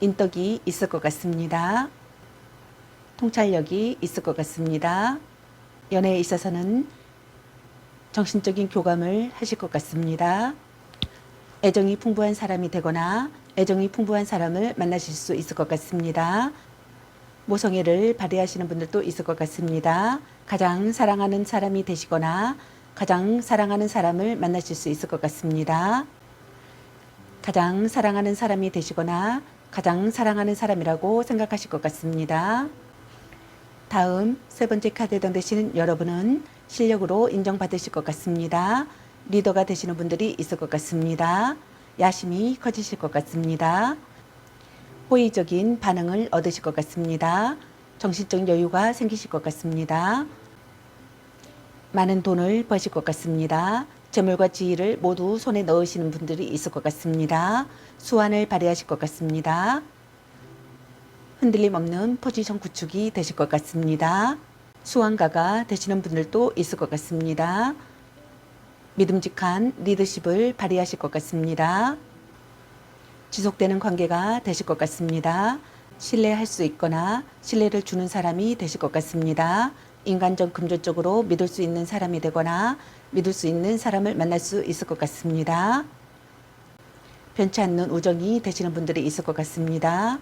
인덕이 있을 것 같습니다. 통찰력이 있을 것 같습니다. 연애에 있어서는 정신적인 교감을 하실 것 같습니다. 애정이 풍부한 사람이 되거나 애정이 풍부한 사람을 만나실 수 있을 것 같습니다. 모성애를 발휘하시는 분들도 있을 것 같습니다. 가장 사랑하는 사람이 되시거나 가장 사랑하는 사람을 만나실 수 있을 것 같습니다. 가장 사랑하는 사람이 되시거나 가장 사랑하는 사람이라고 생각하실 것 같습니다. 다음 세 번째 카드에 해당되시는 여러분은 실력으로 인정받으실 것 같습니다. 리더가 되시는 분들이 있을 것 같습니다. 야심이 커지실 것 같습니다. 호의적인 반응을 얻으실 것 같습니다. 정신적 여유가 생기실 것 같습니다. 많은 돈을 버실 것 같습니다. 재물과 지위를 모두 손에 넣으시는 분들이 있을 것 같습니다. 수완을 발휘하실 것 같습니다. 흔들림 없는 포지션 구축이 되실 것 같습니다. 수완가가 되시는 분들도 있을 것 같습니다. 믿음직한 리더십을 발휘하실 것 같습니다. 지속되는 관계가 되실 것 같습니다. 신뢰할 수 있거나 신뢰를 주는 사람이 되실 것 같습니다. 인간적 금전적으로 믿을 수 있는 사람이 되거나 믿을 수 있는 사람을 만날 수 있을 것 같습니다. 변치 않는 우정이 되시는 분들이 있을 것 같습니다.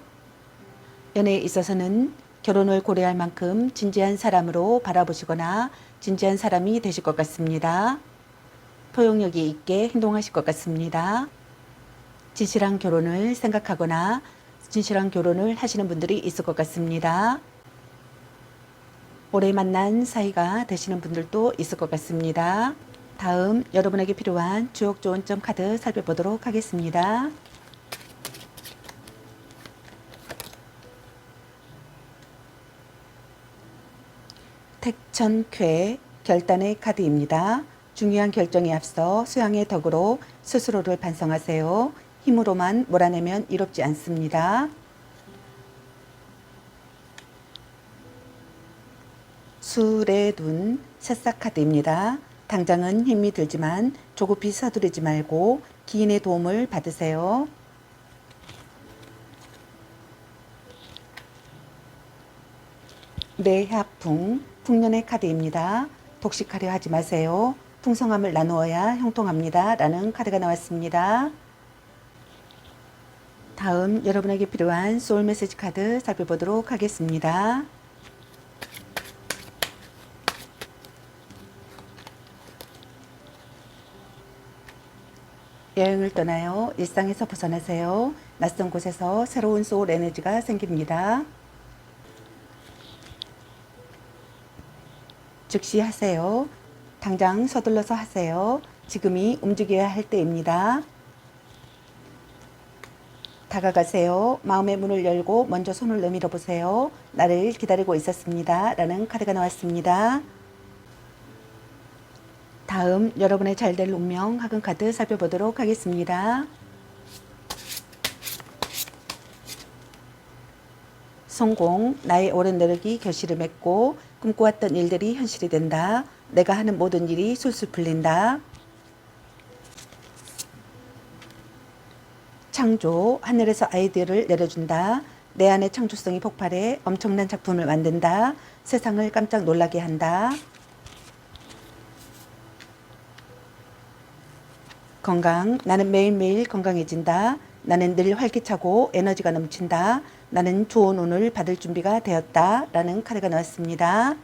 연애에 있어서는 결혼을 고려할 만큼 진지한 사람으로 바라보시거나 진지한 사람이 되실 것 같습니다. 포용력이 있게 행동하실 것 같습니다. 진실한 결혼을 생각하거나 진실한 결혼을 하시는 분들이 있을 것 같습니다. 오래 만난 사이가 되시는 분들도 있을 것 같습니다. 다음 여러분에게 필요한 주옥 좋은 점 카드 살펴보도록 하겠습니다. 택천쾌 결단의 카드입니다. 중요한 결정에 앞서 수양의 덕으로 스스로를 반성하세요. 힘으로만 몰아내면 이롭지 않습니다. 술의 둔 새싹 카드입니다. 당장은 힘이 들지만 조급히 서두르지 말고 기인의 도움을 받으세요. 내합풍 풍년의 카드입니다. 독식하려 하지 마세요. 풍성함을 나누어야 형통합니다. 라는 카드가 나왔습니다. 다음 여러분에게 필요한 소울 메시지 카드 살펴보도록 하겠습니다. 여행을 떠나요. 일상에서 벗어나세요. 낯선 곳에서 새로운 소울 에너지가 생깁니다. 즉시 하세요. 당장 서둘러서 하세요. 지금이 움직여야 할 때입니다. 다가가세요. 마음의 문을 열고 먼저 손을 내밀어 보세요. 나를 기다리고 있었습니다. 라는 카드가 나왔습니다. 다음 여러분의 잘될 운명 학은 카드 살펴보도록 하겠습니다. 성공, 나의 옳은 노력이 결실을 맺고 꿈꿔왔던 일들이 현실이 된다. 내가 하는 모든 일이 술술 풀린다. 창조, 하늘에서 아이디어를 내려준다. 내 안의 창조성이 폭발해 엄청난 작품을 만든다. 세상을 깜짝 놀라게 한다. 건강, 나는 매일매일 건강해진다. 나는 늘 활기차고 에너지가 넘친다. 나는 좋은 운을 받을 준비가 되었다. 라는 카드가 나왔습니다.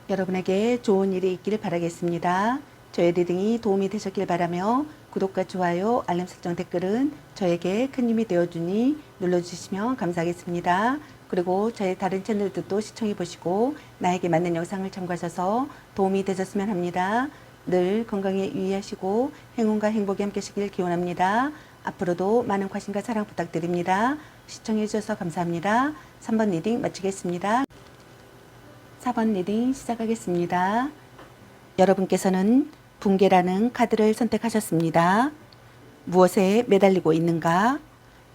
여러분에게 좋은 일이 있기를 바라겠습니다. 저의 리딩이 도움이 되셨길 바라며 구독과 좋아요, 알림 설정 댓글은 저에게 큰 힘이 되어주니 눌러주시면 감사하겠습니다. 그리고 저의 다른 채널들도 시청해 보시고 나에게 맞는 영상을 참고하셔서 도움이 되셨으면 합니다. 늘 건강에 유의하시고 행운과 행복이 함께 하시길 기원합니다. 앞으로도 많은 관심과 사랑 부탁드립니다. 시청해 주셔서 감사합니다. 3번 리딩 마치겠습니다. 4번 리딩 시작하겠습니다. 여러분께서는 붕괴라는 카드를 선택하셨습니다. 무엇에 매달리고 있는가?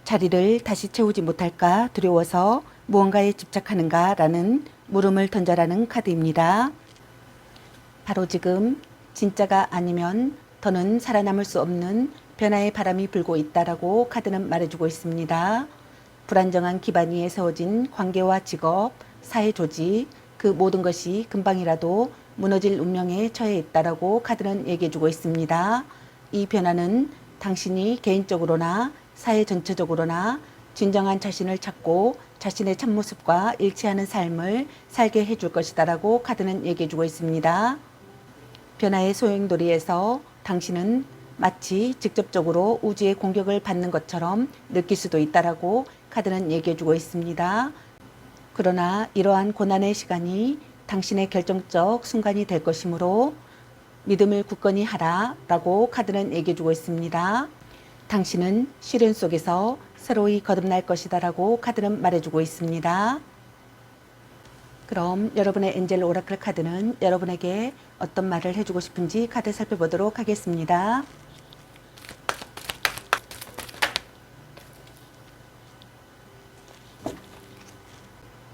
자리를 다시 채우지 못할까 두려워서 무언가에 집착하는가? 라는 물음을 던져라는 카드입니다. 바로 지금 진짜가 아니면 더는 살아남을 수 없는 변화의 바람이 불고 있다라고 카드는 말해주고 있습니다. 불안정한 기반 위에 세워진 관계와 직업, 사회 조직, 그 모든 것이 금방이라도 무너질 운명에 처해 있다라고 카드는 얘기해주고 있습니다. 이 변화는 당신이 개인적으로나 사회 전체적으로나 진정한 자신을 찾고 자신의 참모습과 일치하는 삶을 살게 해줄 것이다라고 카드는 얘기해주고 있습니다. 변화의 소용돌이에서 당신은 마치 직접적으로 우주의 공격을 받는 것처럼 느낄 수도 있다라고 카드는 얘기해주고 있습니다. 그러나 이러한 고난의 시간이 당신의 결정적 순간이 될 것이므로 믿음을 굳건히 하라 라고 카드는 얘기해주고 있습니다. 당신은 시련 속에서 새로이 거듭날 것이다 라고 카드는 말해주고 있습니다. 그럼 여러분의 엔젤 오라클 카드는 여러분에게 어떤 말을 해주고 싶은지 카드 살펴보도록 하겠습니다.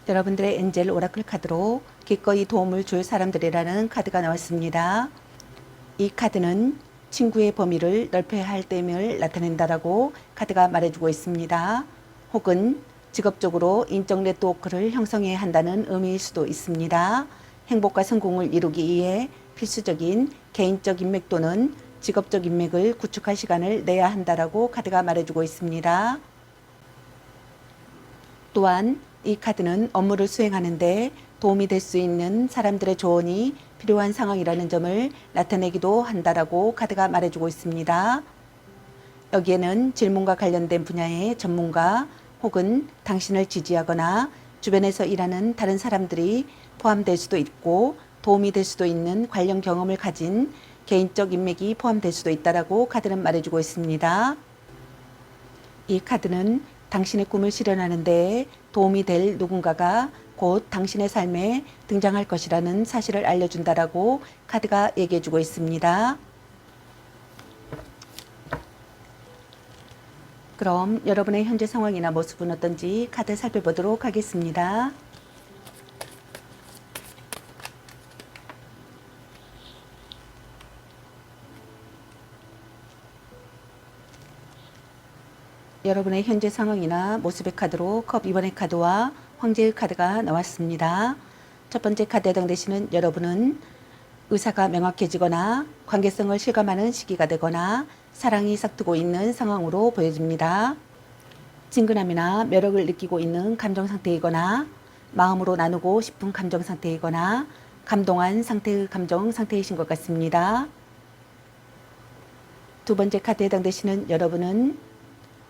여러분들의 엔젤 오라클 카드로 기꺼이 도움을 줄 사람들이라는 카드가 나왔습니다. 이 카드는 친구의 범위를 넓혀야 할 때임을 나타낸다라고 카드가 말해주고 있습니다. 혹은 직업적으로 인적 네트워크를 형성해야 한다는 의미일 수도 있습니다. 행복과 성공을 이루기 위해 필수적인 개인적 인맥 또는 직업적 인맥을 구축할 시간을 내야 한다라고 카드가 말해주고 있습니다. 또한 이 카드는 업무를 수행하는데 도움이 될 수 있는 사람들의 조언이 필요한 상황이라는 점을 나타내기도 한다라고 카드가 말해주고 있습니다. 여기에는 질문과 관련된 분야의 전문가 혹은 당신을 지지하거나 주변에서 일하는 다른 사람들이 포함될 수도 있고 도움이 될 수도 있는 관련 경험을 가진 개인적 인맥이 포함될 수도 있다라고 카드는 말해주고 있습니다. 이 카드는 당신의 꿈을 실현하는 데 도움이 될 누군가가 곧 당신의 삶에 등장할 것이라는 사실을 알려준다라고 카드가 얘기해주고 있습니다. 그럼 여러분의 현재 상황이나 모습은 어떤지 카드 살펴보도록 하겠습니다. 여러분의 현재 상황이나 모습의 카드로 컵 2번의 카드와 황제의 카드가 나왔습니다. 첫 번째 카드에 해당되시는 여러분은 의사가 명확해지거나 관계성을 실감하는 시기가 되거나 사랑이 싹트고 있는 상황으로 보여집니다. 친근함이나 매력을 느끼고 있는 감정 상태이거나 마음으로 나누고 싶은 감정 상태이거나 감동한 상태의 감정 상태이신 것 같습니다. 두 번째 카드에 해당되시는 여러분은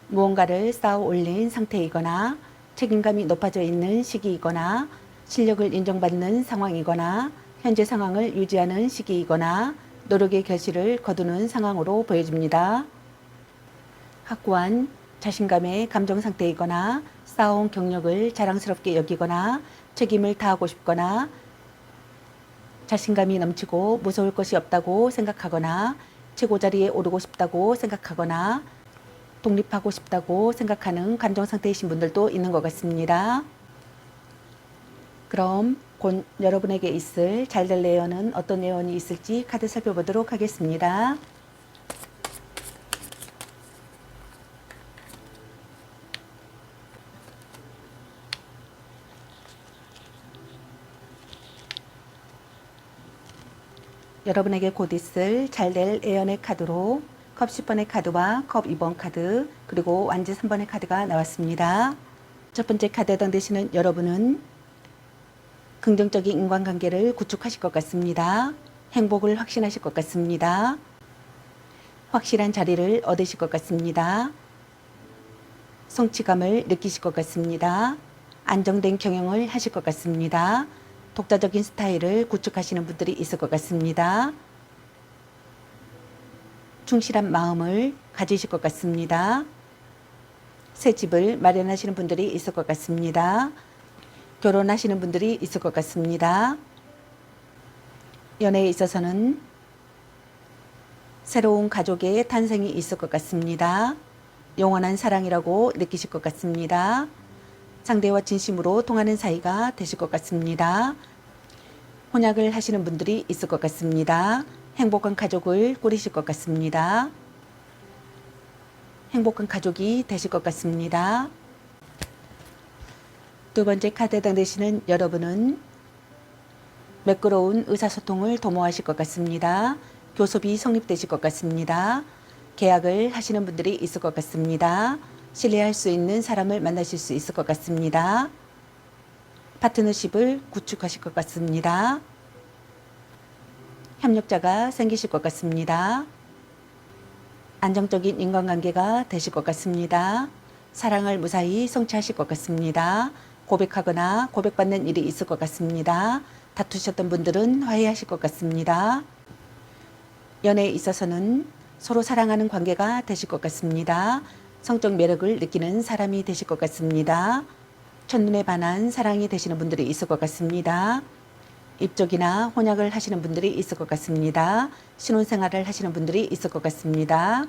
무언가를 쌓아 올린 상태이거나 책임감이 높아져 있는 시기이거나 실력을 인정받는 상황이거나 현재 상황을 유지하는 시기이거나 노력의 결실을 거두는 상황으로 보여집니다. 확고한 자신감의 감정 상태이거나 쌓아온 경력을 자랑스럽게 여기거나 책임을 다하고 싶거나 자신감이 넘치고 무서울 것이 없다고 생각하거나 최고 자리에 오르고 싶다고 생각하거나 독립하고 싶다고 생각하는 감정 상태이신 분들도 있는 것 같습니다. 그럼 곧 여러분에게 있을 잘될 내연은 어떤 내연이 있을지 카드 살펴보도록 하겠습니다. 여러분에게 곧 있을 잘될 애연의 카드로 컵 10번의 카드와 컵 2번 카드 그리고 완지 3번의 카드가 나왔습니다. 첫 번째 카드에 해당되시는 여러분은 긍정적인 인간관계를 구축하실 것 같습니다. 행복을 확신하실 것 같습니다. 확실한 자리를 얻으실 것 같습니다. 성취감을 느끼실 것 같습니다. 안정된 경영을 하실 것 같습니다. 독자적인 스타일을 구축하시는 분들이 있을 것 같습니다. 충실한 마음을 가지실 것 같습니다. 새 집을 마련하시는 분들이 있을 것 같습니다. 결혼하시는 분들이 있을 것 같습니다. 연애에 있어서는 새로운 가족의 탄생이 있을 것 같습니다. 영원한 사랑이라고 느끼실 것 같습니다. 상대와 진심으로 통하는 사이가 되실 것 같습니다. 혼약을 하시는 분들이 있을 것 같습니다. 행복한 가족을 꾸리실 것 같습니다. 행복한 가족이 되실 것 같습니다. 두 번째 카드에 해당되시는 여러분은 매끄러운 의사소통을 도모하실 것 같습니다. 교섭이 성립되실 것 같습니다. 계약을 하시는 분들이 있을 것 같습니다. 신뢰할 수 있는 사람을 만나실 수 있을 것 같습니다. 파트너십을 구축하실 것 같습니다. 협력자가 생기실 것 같습니다. 안정적인 인간관계가 되실 것 같습니다. 사랑을 무사히 성취하실 것 같습니다. 고백하거나 고백받는 일이 있을 것 같습니다. 다투셨던 분들은 화해하실 것 같습니다. 연애에 있어서는 서로 사랑하는 관계가 되실 것 같습니다. 성적 매력을 느끼는 사람이 되실 것 같습니다. 첫눈에 반한 사랑이 되시는 분들이 있을 것 같습니다. 입적이나 혼약을 하시는 분들이 있을 것 같습니다. 신혼생활을 하시는 분들이 있을 것 같습니다.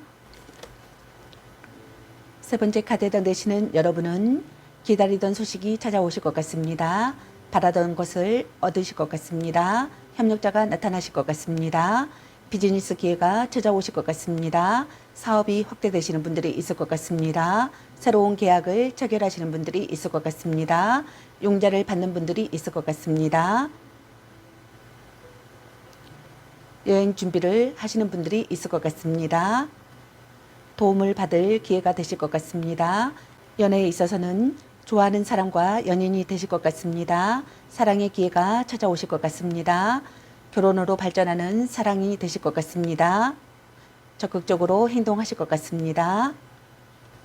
세 번째 카드에 해당되시는 여러분은 기다리던 소식이 찾아오실 것 같습니다. 바라던 것을 얻으실 것 같습니다. 협력자가 나타나실 것 같습니다. 비즈니스 기회가 찾아오실 것 같습니다. 사업이 확대되시는 분들이 있을 것 같습니다. 새로운 계약을 체결하시는 분들이 있을 것 같습니다. 용자를 받는 분들이 있을 것 같습니다. 여행 준비를 하시는 분들이 있을 것 같습니다. 도움을 받을 기회가 되실 것 같습니다. 연애에 있어서는 좋아하는 사람과 연인이 되실 것 같습니다. 사랑의 기회가 찾아오실 것 같습니다. 결혼으로 발전하는 사랑이 되실 것 같습니다. 적극적으로 행동하실 것 같습니다.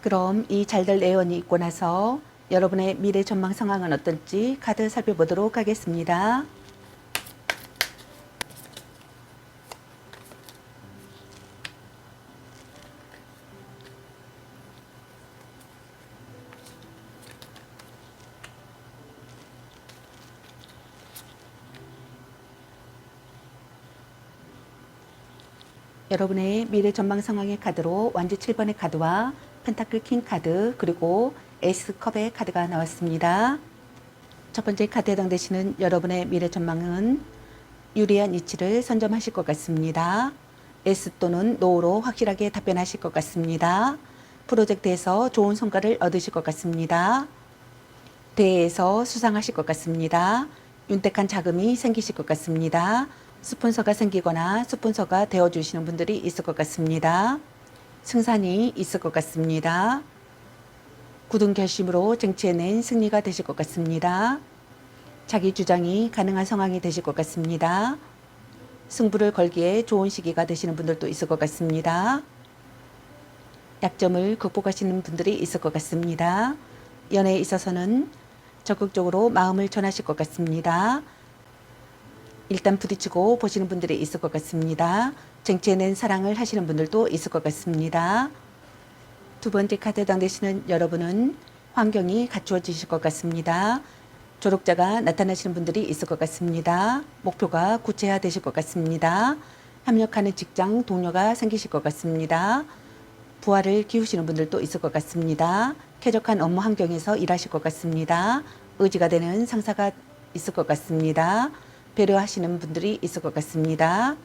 그럼 이 잘될 예언이 있고 나서 여러분의 미래 전망 상황은 어떨지 카드 살펴보도록 하겠습니다. 여러분의 미래 전망 상황의 카드로 완지 7번의 카드와 펜타클 킹 카드 그리고 에이스 컵의 카드가 나왔습니다. 첫 번째 카드에 해당되시는 여러분의 미래 전망은 유리한 이치를 선점하실 것 같습니다. S 또는 NO로 확실하게 답변하실 것 같습니다. 프로젝트에서 좋은 성과를 얻으실 것 같습니다. 대회에서 수상하실 것 같습니다. 윤택한 자금이 생기실 것 같습니다. 스폰서가 생기거나 스폰서가 되어주시는 분들이 있을 것 같습니다. 승산이 있을 것 같습니다. 굳은 결심으로 쟁취해낸 승리가 되실 것 같습니다. 자기 주장이 가능한 상황이 되실 것 같습니다. 승부를 걸기에 좋은 시기가 되시는 분들도 있을 것 같습니다. 약점을 극복하시는 분들이 있을 것 같습니다. 연애에 있어서는 적극적으로 마음을 전하실 것 같습니다. 일단 부딪히고 보시는 분들이 있을 것 같습니다. 쟁취해낸 사랑을 하시는 분들도 있을 것 같습니다. 두 번째 카드에 해당되시는 여러분은 환경이 갖추어지실 것 같습니다. 조력자가 나타나시는 분들이 있을 것 같습니다. 목표가 구체화되실 것 같습니다. 협력하는 직장 동료가 생기실 것 같습니다. 부하를 키우시는 분들도 있을 것 같습니다. 쾌적한 업무 환경에서 일하실 것 같습니다. 의지가 되는 상사가 있을 것 같습니다. 배려하시는 분들이 있을 것 같습니다.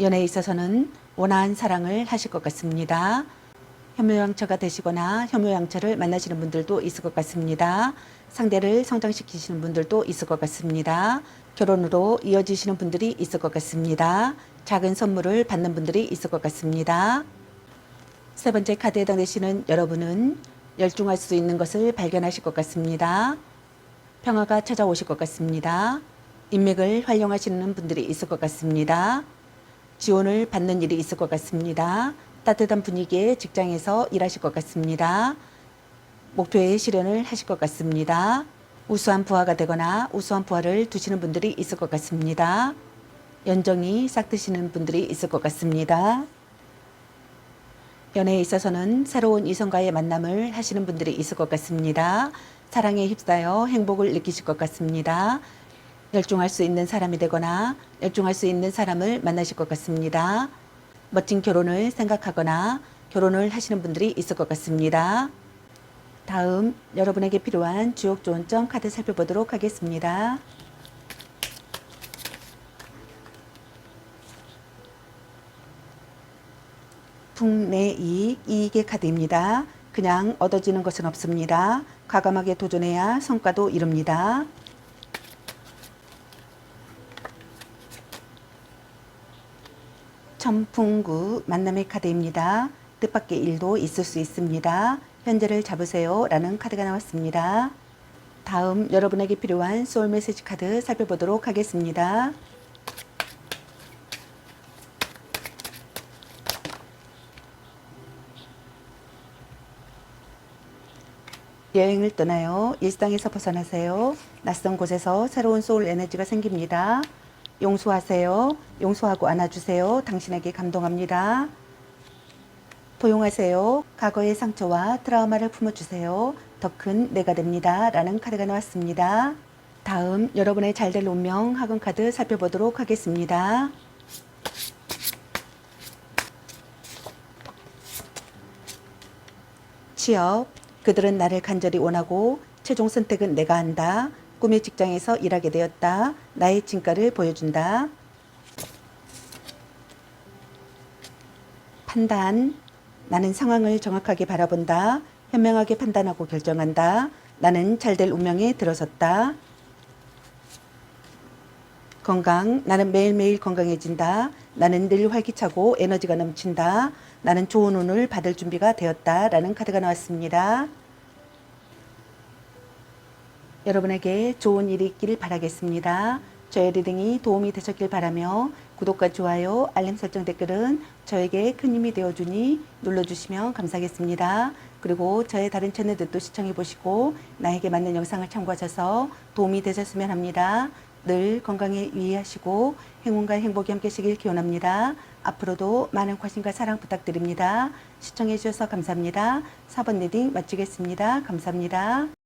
연애에 있어서는 원활한 사랑을 하실 것 같습니다. 혐오양처가 되시거나 혐오양처를 만나시는 분들도 있을 것 같습니다. 상대를 성장시키시는 분들도 있을 것 같습니다. 결혼으로 이어지시는 분들이 있을 것 같습니다. 작은 선물을 받는 분들이 있을 것 같습니다. 세 번째 카드에 해당되시는 여러분은 열중할 수 있는 것을 발견하실 것 같습니다. 평화가 찾아오실 것 같습니다. 인맥을 활용하시는 분들이 있을 것 같습니다. 지원을 받는 일이 있을 것 같습니다. 따뜻한 분위기의 직장에서 일하실 것 같습니다. 목표의 실현을 하실 것 같습니다. 우수한 부하가 되거나 우수한 부하를 두시는 분들이 있을 것 같습니다. 연정이 싹 트시는 분들이 있을 것 같습니다. 연애에 있어서는 새로운 이성과의 만남을 하시는 분들이 있을 것 같습니다. 사랑에 휩싸여 행복을 느끼실 것 같습니다. 열중할 수 있는 사람이 되거나 열중할 수 있는 사람을 만나실 것 같습니다. 멋진 결혼을 생각하거나 결혼을 하시는 분들이 있을 것 같습니다. 다음 여러분에게 필요한 주옥 조언점 카드 살펴보도록 하겠습니다. 풍내이익 이익의 카드입니다. 그냥 얻어지는 것은 없습니다. 과감하게 도전해야 성과도 이룹니다. 천풍구 만남의 카드입니다. 뜻밖의 일도 있을 수 있습니다. 현재를 잡으세요 라는 카드가 나왔습니다. 다음 여러분에게 필요한 소울 메시지 카드 살펴보도록 하겠습니다. 여행을 떠나요. 일상에서 벗어나세요. 낯선 곳에서 새로운 소울 에너지가 생깁니다. 용서하세요. 용서하고 안아주세요. 당신에게 감동합니다. 포용하세요. 과거의 상처와 트라우마를 품어주세요. 더 큰 내가 됩니다. 라는 카드가 나왔습니다. 다음 여러분의 잘될 운명 학원 카드 살펴보도록 하겠습니다. 취업. 그들은 나를 간절히 원하고 최종 선택은 내가 한다. 꿈의 직장에서 일하게 되었다. 나의 진가를 보여준다. 판단. 나는 상황을 정확하게 바라본다. 현명하게 판단하고 결정한다. 나는 잘될 운명에 들어섰다. 건강. 나는 매일매일 건강해진다. 나는 늘 활기차고 에너지가 넘친다. 나는 좋은 운을 받을 준비가 되었다. 라는 카드가 나왔습니다. 여러분에게 좋은 일이 있기를 바라겠습니다. 저의 리딩이 도움이 되셨길 바라며 구독과 좋아요, 알림 설정 댓글은 저에게 큰 힘이 되어주니 눌러주시면 감사하겠습니다. 그리고 저의 다른 채널들도 시청해보시고 나에게 맞는 영상을 참고하셔서 도움이 되셨으면 합니다. 늘 건강에 유의하시고 행운과 행복이 함께 하시길 기원합니다. 앞으로도 많은 관심과 사랑 부탁드립니다. 시청해주셔서 감사합니다. 4번 리딩 마치겠습니다. 감사합니다.